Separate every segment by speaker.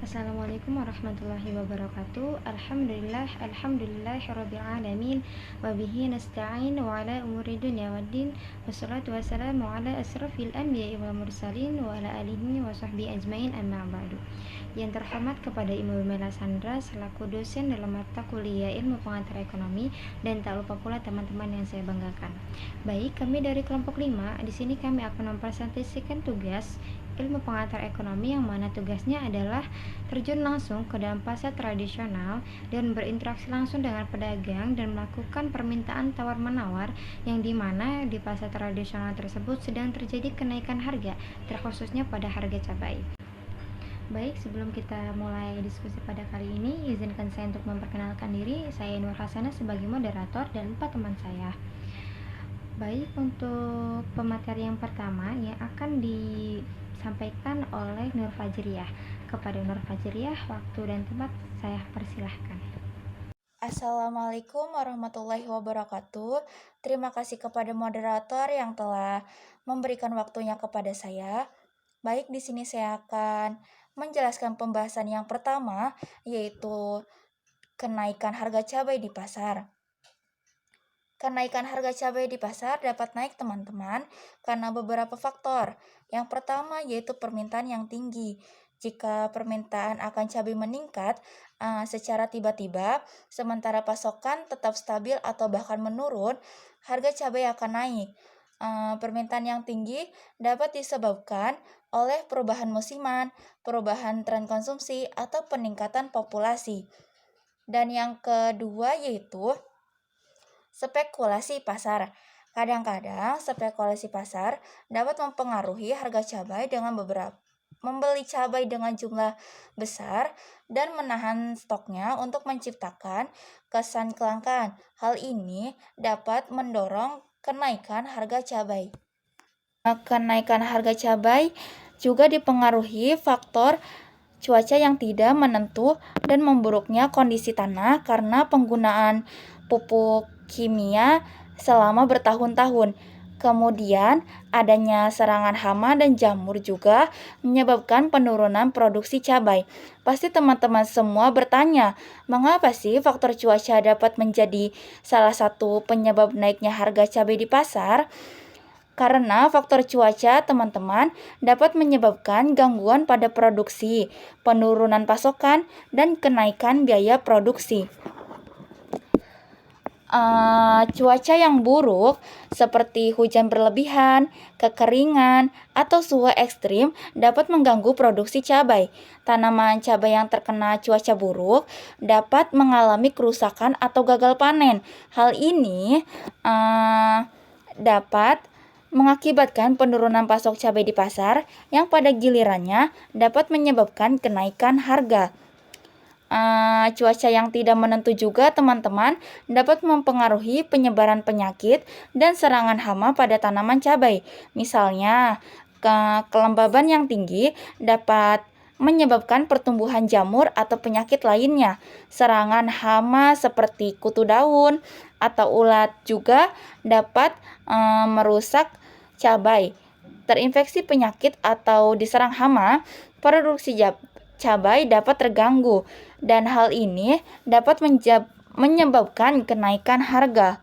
Speaker 1: Assalamualaikum warahmatullahi wabarakatuh. Alhamdulillahirabbil alamin wa bihi nasta'in wa ala umuri dunya waddin. Wassalatu wassalamu ala asrafil anbiya'i wal mursalin wa ala alihi wa sahbihi ajmain, amma ba'du. Yang terhormat kepada Ibu Mela Sandra selaku dosen dalam mata kuliah Ilmu Pengantar Ekonomi, dan tak lupa pula teman-teman yang saya banggakan. Baik, kami dari kelompok 5, di sini kami akan mempresentasikan tugas Ilmu Pengantar Ekonomi, yang mana tugasnya adalah terjun langsung ke dalam pasar tradisional dan berinteraksi langsung dengan pedagang dan melakukan permintaan tawar-menawar, yang dimana di pasar tradisional tersebut sedang terjadi kenaikan harga, terkhususnya pada harga cabai. Baik, sebelum kita mulai diskusi pada kali ini, izinkan saya untuk memperkenalkan diri. Saya Nur Hasanah sebagai moderator dan 4 teman saya. Baik, untuk pemateri yang pertama yang akan disampaikan oleh Nur Fajriyah. Kepada Nur Fajriyah, waktu dan tempat saya persilahkan.
Speaker 2: Assalamualaikum warahmatullahi wabarakatuh. Terima kasih kepada moderator yang telah memberikan waktunya kepada saya. Baik, di sini saya akan menjelaskan pembahasan yang pertama, yaitu kenaikan harga cabai di pasar. Kenaikan harga cabai di pasar dapat naik, teman-teman, karena beberapa faktor. Yang pertama yaitu permintaan yang tinggi. Jika permintaan akan cabai meningkat secara tiba-tiba, sementara pasokan tetap stabil atau bahkan menurun, harga cabai akan naik. Permintaan yang tinggi dapat disebabkan oleh perubahan musiman, perubahan tren konsumsi, atau peningkatan populasi. Dan yang kedua yaitu spekulasi pasar. Kadang-kadang spekulasi pasar dapat mempengaruhi harga cabai dengan membeli cabai dengan jumlah besar dan menahan stoknya untuk menciptakan kesan kelangkaan. Hal ini dapat mendorong kenaikan harga cabai. Kenaikan harga cabai juga dipengaruhi faktor cuaca yang tidak menentu dan memburuknya kondisi tanah karena penggunaan pupuk kimia selama bertahun-tahun. Kemudian, adanya serangan hama dan jamur juga menyebabkan penurunan produksi cabai. Pasti teman-teman semua bertanya, mengapa sih faktor cuaca dapat menjadi salah satu penyebab naiknya harga cabai di pasar? Karena faktor cuaca, teman-teman, dapat menyebabkan gangguan pada produksi, penurunan pasokan, dan kenaikan biaya produksi. Cuaca yang buruk seperti hujan berlebihan, kekeringan, atau suhu ekstrim dapat mengganggu produksi cabai. Tanaman cabai yang terkena cuaca buruk dapat mengalami kerusakan atau gagal panen. Hal ini dapat mengakibatkan penurunan pasok cabai di pasar yang pada gilirannya dapat menyebabkan kenaikan harga. Cuaca yang tidak menentu juga, teman-teman, dapat mempengaruhi penyebaran penyakit dan serangan hama pada tanaman cabai. Misalnya, kelembaban yang tinggi dapat menyebabkan pertumbuhan jamur atau penyakit lainnya. Serangan hama seperti kutu daun atau ulat juga dapat merusak cabai. Terinfeksi penyakit atau diserang hama, produksi cabai dapat terganggu, dan hal ini dapat menyebabkan kenaikan harga.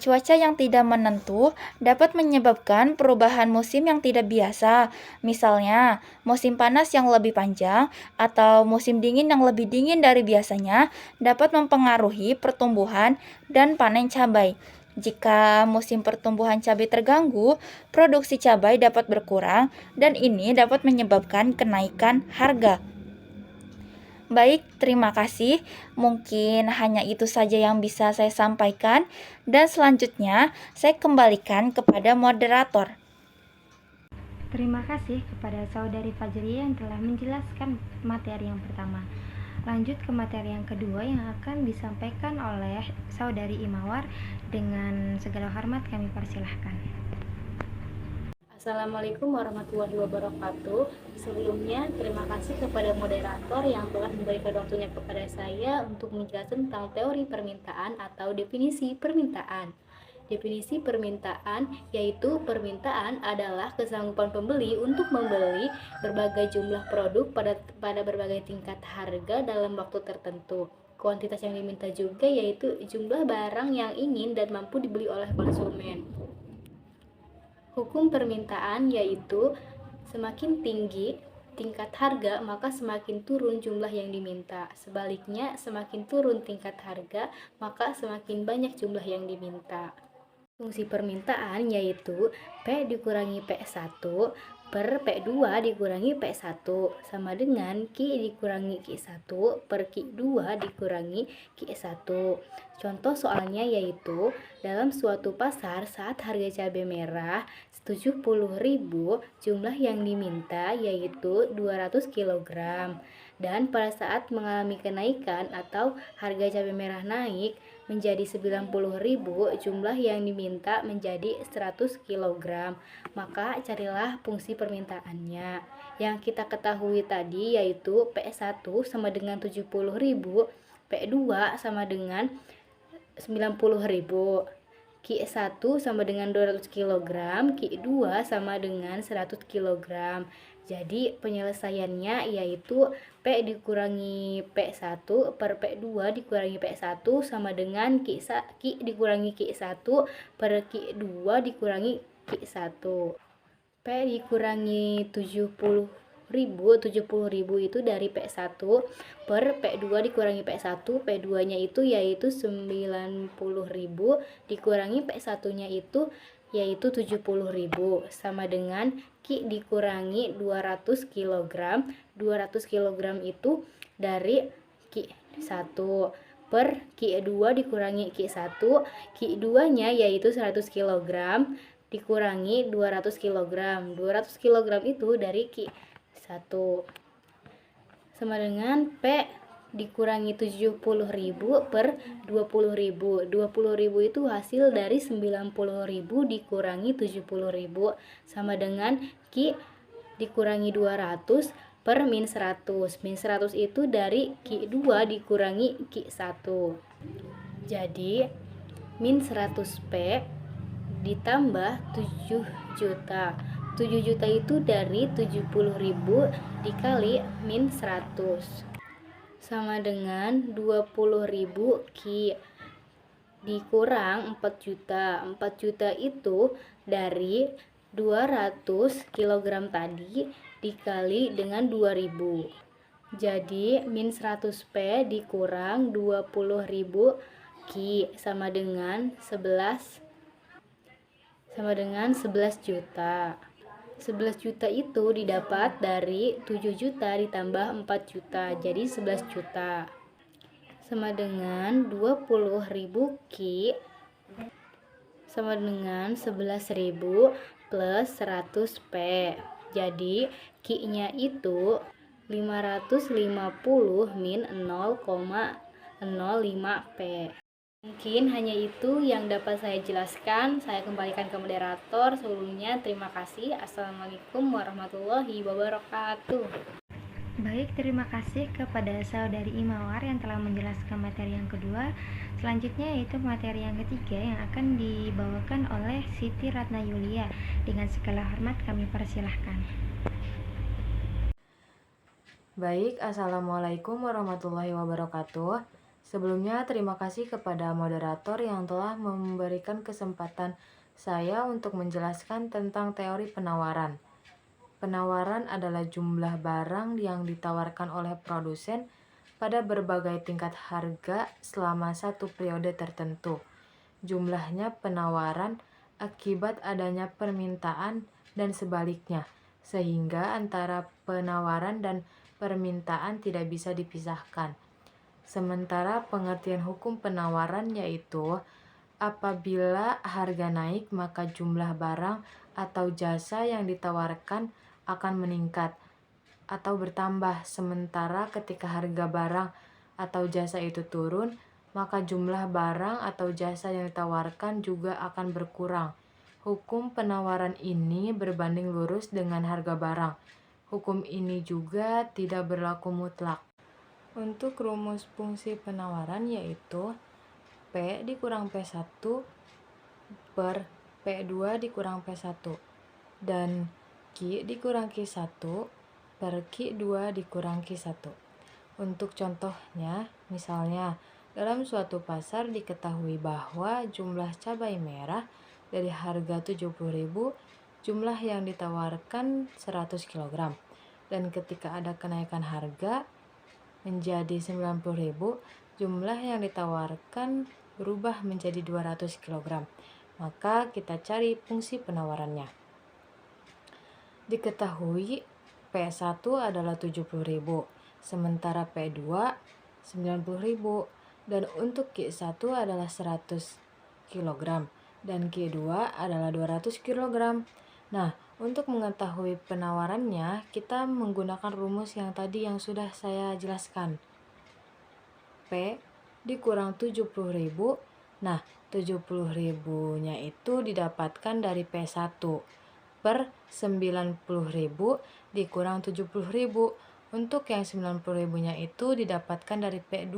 Speaker 2: Cuaca yang tidak menentu dapat menyebabkan perubahan musim yang tidak biasa. Misalnya, musim panas yang lebih panjang atau musim dingin yang lebih dingin dari biasanya dapat mempengaruhi pertumbuhan dan panen cabai. Jika musim pertumbuhan cabai terganggu, produksi cabai dapat berkurang dan ini dapat menyebabkan kenaikan harga. Baik, terima kasih. Mungkin hanya itu saja yang bisa saya sampaikan, dan selanjutnya saya kembalikan kepada moderator.
Speaker 1: Terima kasih kepada Saudari Fajriyah yang telah menjelaskan materi yang pertama. Lanjut ke materi yang kedua yang akan disampaikan oleh Saudari Imawar. Dengan segala hormat kami persilahkan.
Speaker 3: Assalamualaikum warahmatullahi wabarakatuh. Sebelumnya, terima kasih kepada moderator yang telah memberikan waktunya kepada saya untuk menjelaskan tentang teori permintaan atau definisi permintaan. Definisi permintaan yaitu permintaan adalah kesanggupan pembeli untuk membeli berbagai jumlah produk pada berbagai tingkat harga dalam waktu tertentu. Kuantitas yang diminta juga yaitu jumlah barang yang ingin dan mampu dibeli oleh konsumen. Hukum permintaan yaitu semakin tinggi tingkat harga maka semakin turun jumlah yang diminta. Sebaliknya, semakin turun tingkat harga maka semakin banyak jumlah yang diminta. Fungsi permintaan yaitu P dikurangi P1 per P2 dikurangi P1 sama dengan Q dikurangi Q1 per Q2 dikurangi Q1. Contoh soalnya yaitu dalam suatu pasar saat harga cabai merah 70.000, jumlah yang diminta yaitu 200 kg. Dan pada saat mengalami kenaikan atau harga cabai merah naik menjadi 90.000, jumlah yang diminta menjadi 100 kg. Maka carilah fungsi permintaannya. Yang kita ketahui tadi yaitu P1 sama dengan 70.000, P2 sama dengan 90.000, Q1 sama dengan 200 kg, Q2 sama dengan 100 kg. Jadi penyelesaiannya yaitu P dikurangi P1 per P2 dikurangi P1 sama dengan Q dikurangi Q1 per Q2 dikurangi Q1. P dikurangi 70.000 itu dari P1 per P2 dikurangi P1, P2 nya itu yaitu 90.000 dikurangi P1 nya itu yaitu 70.000 sama dengan Q dikurangi 200 kg. 200 kg itu dari Q1 per Q2 dikurangi Q1, Q2 nya yaitu 100 kg dikurangi 200 kg. 200 kg itu dari Q1 sama dengan P dikurangi 70.000 per 20.000. 20.000 itu hasil dari 90.000 dikurangi 70.000 sama dengan Q dikurangi 200 per min 100. Min 100 itu dari Q2 dikurangi Q1. Jadi min 100P ditambah 7 juta. 7 juta itu dari 70.000 dikali min 100 sama dengan 20.000 Q dikurang 4 juta. 4 juta itu dari 200 kg tadi dikali dengan 2000. Jadi min 100P dikurang 20.000 Q sama dengan 11 juta. 11 juta itu didapat dari 7 juta ditambah 4 juta, jadi 11 juta. Sama dengan 20.000 Q sama dengan 11.000 plus 100 P. Jadi Q-nya itu 550 min 0,05 P. Mungkin hanya itu yang dapat saya jelaskan. Saya kembalikan ke moderator. Sebelumnya terima kasih. Assalamualaikum warahmatullahi wabarakatuh.
Speaker 1: Baik, terima kasih kepada saudari Imawar yang telah menjelaskan materi yang kedua. Selanjutnya yaitu materi yang ketiga yang akan dibawakan oleh Siti Ratna Yulia. Dengan segala hormat kami persilahkan.
Speaker 4: Baik, Assalamualaikum warahmatullahi wabarakatuh. Sebelumnya terima kasih kepada moderator yang telah memberikan kesempatan saya untuk menjelaskan tentang teori penawaran. Penawaran adalah jumlah barang yang ditawarkan oleh produsen pada berbagai tingkat harga selama satu periode tertentu. Jumlahnya penawaran akibat adanya permintaan dan sebaliknya, sehingga antara penawaran dan permintaan tidak bisa dipisahkan. Sementara pengertian hukum penawaran yaitu apabila harga naik maka jumlah barang atau jasa yang ditawarkan akan meningkat atau bertambah, sementara ketika harga barang atau jasa itu turun maka jumlah barang atau jasa yang ditawarkan juga akan berkurang. Hukum penawaran ini berbanding lurus dengan harga barang. Hukum ini juga tidak berlaku mutlak. Untuk rumus fungsi penawaran yaitu P dikurang P1 per P2 dikurang P1 dan Q dikurang Q1 per Q2 dikurang Q1. Untuk contohnya, misalnya dalam suatu pasar diketahui bahwa jumlah cabai merah dari harga 70.000, jumlah yang ditawarkan 100 kg. Dan ketika ada kenaikan harga menjadi 90.000, jumlah yang ditawarkan berubah menjadi 200 kg. Maka kita cari fungsi penawarannya. Diketahui P1 adalah 70.000, sementara P2 90.000, dan untuk Q1 adalah 100 kg dan Q2 adalah 200 kg. Nah, untuk mengetahui penawarannya, kita menggunakan rumus yang tadi yang sudah saya jelaskan. P dikurang 70.000. Nah, 70.000-nya itu didapatkan dari P1 per 90.000 dikurang 70.000. Untuk yang 90.000-nya itu didapatkan dari P2.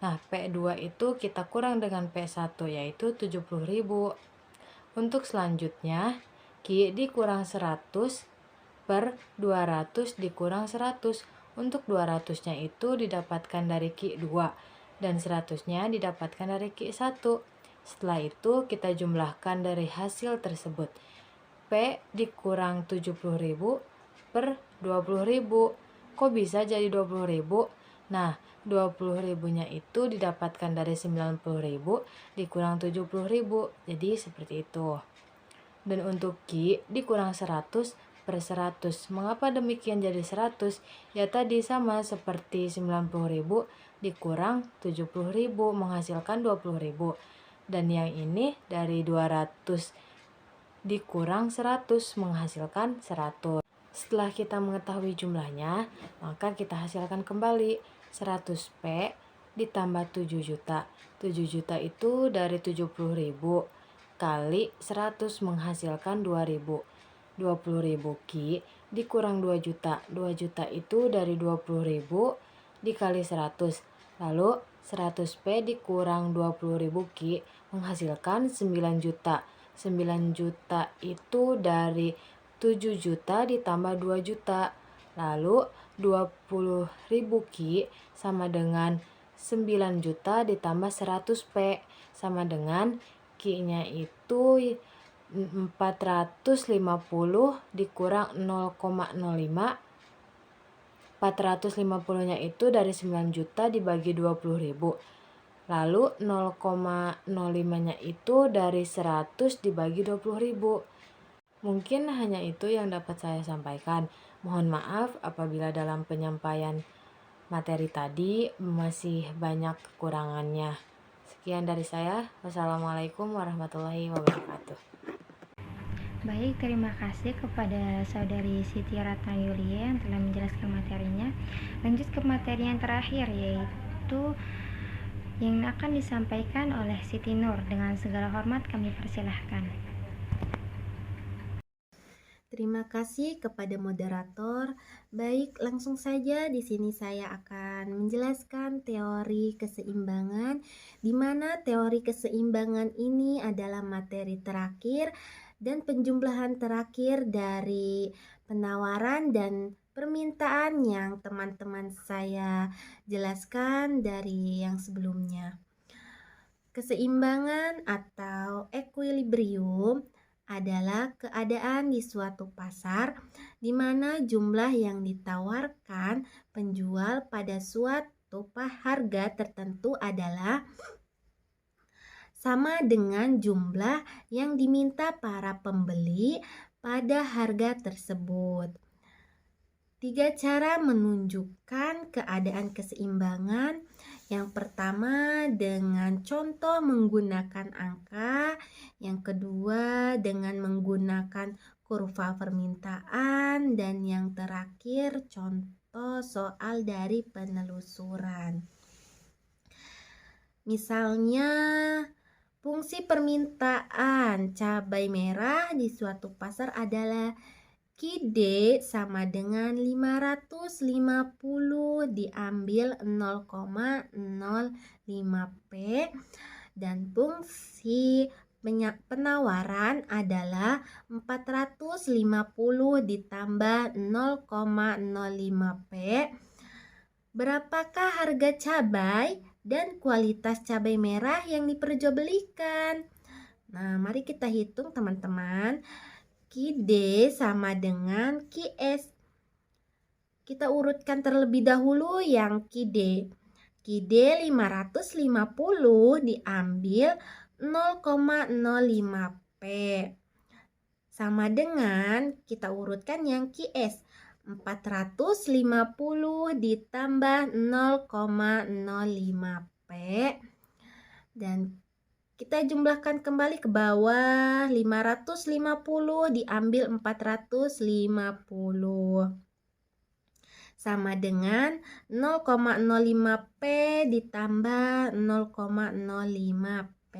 Speaker 4: Nah, P2 itu kita kurang dengan P1 yaitu 70.000. Untuk selanjutnya, Q dikurang 100 per 200 dikurang 100. Untuk 200-nya itu didapatkan dari Q2 dan 100-nya didapatkan dari Q1. Setelah itu kita jumlahkan dari hasil tersebut. P dikurang 70.000 per 20.000. Kok bisa jadi 20.000? Nah, 20.000-nya itu didapatkan dari 90.000 dikurang 70.000. Jadi seperti itu. Dan untuk Q dikurang 100 per 100. Mengapa demikian jadi 100? Ya tadi sama seperti 90.000 dikurang 70.000 menghasilkan 20.000. Dan yang ini dari 200 dikurang 100 menghasilkan 100. Setelah kita mengetahui jumlahnya, maka kita hasilkan kembali 100P ditambah 7 juta. 7 juta itu dari 70.000 kali 100 menghasilkan 2.000. 20.000 Q dikurang 2 juta. 2 juta itu dari 20.000 dikali 100. Lalu 100P dikurang 20.000 Q menghasilkan 9 juta. 9 juta itu dari 7 juta ditambah 2 juta. Lalu 20.000 Q sama dengan 9 juta ditambah 100P sama dengan Q-nya itu 450 dikurang 0,05. 450-nya itu dari 9 juta dibagi 20.000. Lalu 0,05-nya itu dari 100 dibagi 20.000. Mungkin hanya itu yang dapat saya sampaikan. Mohon maaf apabila dalam penyampaian materi tadi masih banyak kekurangannya. Sekian dari saya. Wassalamualaikum warahmatullahi wabarakatuh.
Speaker 1: Baik, terima kasih kepada Saudari Siti Ratna Yulia yang telah menjelaskan materinya. Lanjut ke materi yang terakhir, yaitu yang akan disampaikan oleh Siti Nur. Dengan segala hormat kami persilahkan.
Speaker 5: Terima kasih kepada moderator. Baik, langsung saja di sini saya akan menjelaskan teori keseimbangan, di mana teori keseimbangan ini adalah materi terakhir dan penjumlahan terakhir dari penawaran dan permintaan yang teman-teman saya jelaskan dari yang sebelumnya. Keseimbangan atau equilibrium adalah keadaan di suatu pasar di mana jumlah yang ditawarkan penjual pada suatu harga tertentu adalah sama dengan jumlah yang diminta para pembeli pada harga tersebut. 3 cara menunjukkan keadaan keseimbangan. Yang pertama dengan contoh menggunakan angka, yang kedua dengan menggunakan kurva permintaan, dan yang terakhir contoh soal dari penelusuran. Misalnya, fungsi permintaan cabai merah di suatu pasar adalah QD sama dengan 550 diambil 0,05P dan fungsi penawaran adalah 450 ditambah 0,05P. Berapakah harga cabai dan kualitas cabai merah yang diperjualbelikan? Nah, mari kita hitung teman-teman. Q-D sama dengan Q-S. Kita urutkan terlebih dahulu yang Q-D. Q-D 550 diambil 0,05P. Sama dengan kita urutkan yang Q-S. 450 ditambah 0,05P. Dan kita jumlahkan kembali ke bawah. 550 diambil 450. Sama dengan 0,05P ditambah 0,05P.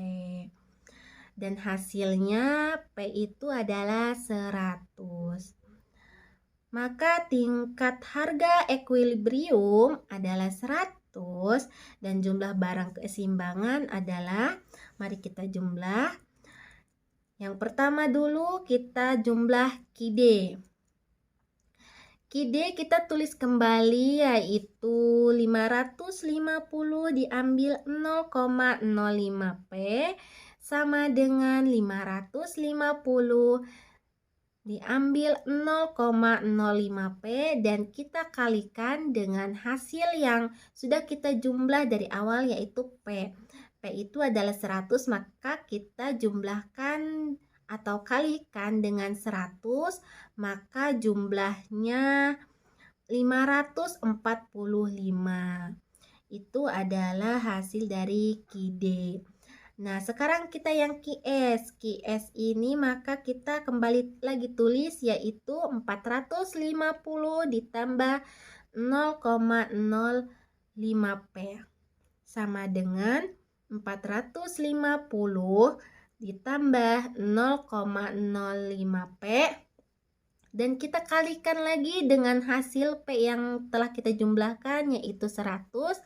Speaker 5: Dan hasilnya P itu adalah 100. Maka tingkat harga ekuilibrium adalah 100 dan jumlah barang keseimbangan adalah, mari kita jumlah. Yang pertama dulu kita jumlah Q-D. Q-D kita tulis kembali yaitu 550 diambil 0,05P sama dengan 550 diambil 0,05P dan kita kalikan dengan hasil yang sudah kita jumlah dari awal yaitu P. P itu adalah 100, maka kita jumlahkan atau kalikan dengan 100, maka jumlahnya 545. Itu adalah hasil dari Q-D. Nah, sekarang kita yang Q-S. Q-S ini maka kita kembali lagi tulis yaitu 450 ditambah 0,05P sama dengan 450 ditambah 0,05P dan kita kalikan lagi dengan hasil P yang telah kita jumlahkan yaitu 100.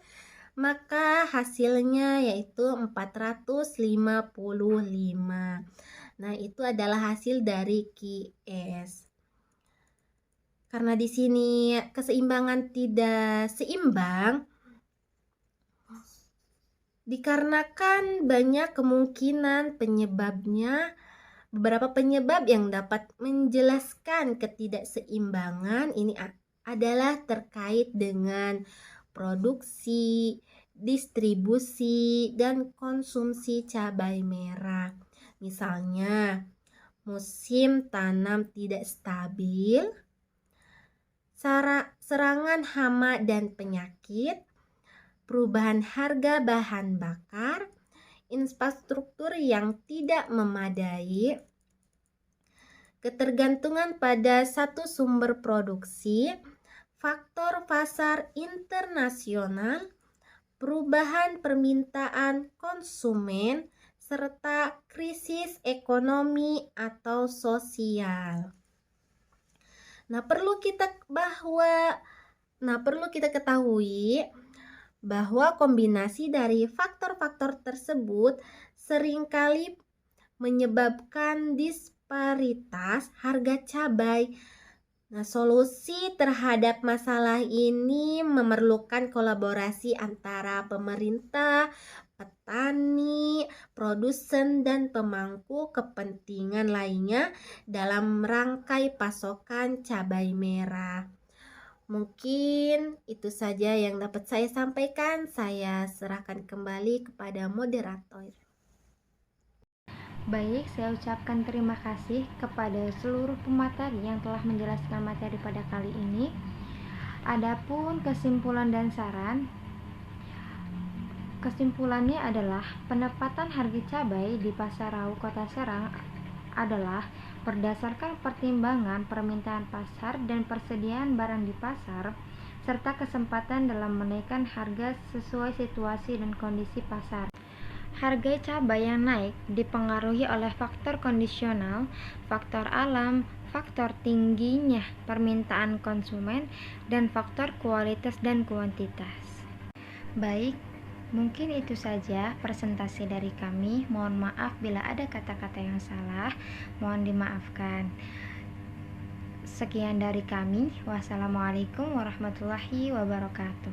Speaker 5: Maka hasilnya yaitu 455. Nah, itu adalah hasil dari Q-S. Karena di sini keseimbangan tidak seimbang, dikarenakan banyak kemungkinan penyebabnya, beberapa penyebab yang dapat menjelaskan ketidakseimbangan ini adalah terkait dengan produksi, distribusi, dan konsumsi cabai merah. Misalnya, musim tanam tidak stabil, serangan hama dan penyakit, perubahan harga bahan bakar, infrastruktur yang tidak memadai, ketergantungan pada satu sumber produksi, faktor pasar internasional, perubahan permintaan konsumen, serta krisis ekonomi atau sosial. Nah, perlu kita ketahui bahwa kombinasi dari faktor-faktor tersebut seringkali menyebabkan disparitas harga cabai. Nah, solusi terhadap masalah ini memerlukan kolaborasi antara pemerintah, petani, produsen, dan pemangku kepentingan lainnya dalam rangkai pasokan cabai merah. Mungkin itu saja yang dapat saya sampaikan. Saya serahkan kembali kepada moderator.
Speaker 1: Baik, saya ucapkan terima kasih kepada seluruh pemateri yang telah menjelaskan materi pada kali ini. Adapun kesimpulan dan saran, kesimpulannya adalah penetapan harga cabai di Pasar Rawu Kota Serang adalah berdasarkan pertimbangan permintaan pasar dan persediaan barang di pasar, serta kesempatan dalam menaikkan harga sesuai situasi dan kondisi pasar. Harga cabai yang naik dipengaruhi oleh faktor kondisional, faktor alam, faktor tingginya permintaan konsumen, dan faktor kualitas dan kuantitas. Baik, Mungkin itu saja presentasi dari kami. Mohon maaf bila ada kata-kata yang salah. Mohon dimaafkan. Sekian dari kami. Wassalamualaikum warahmatullahi wabarakatuh.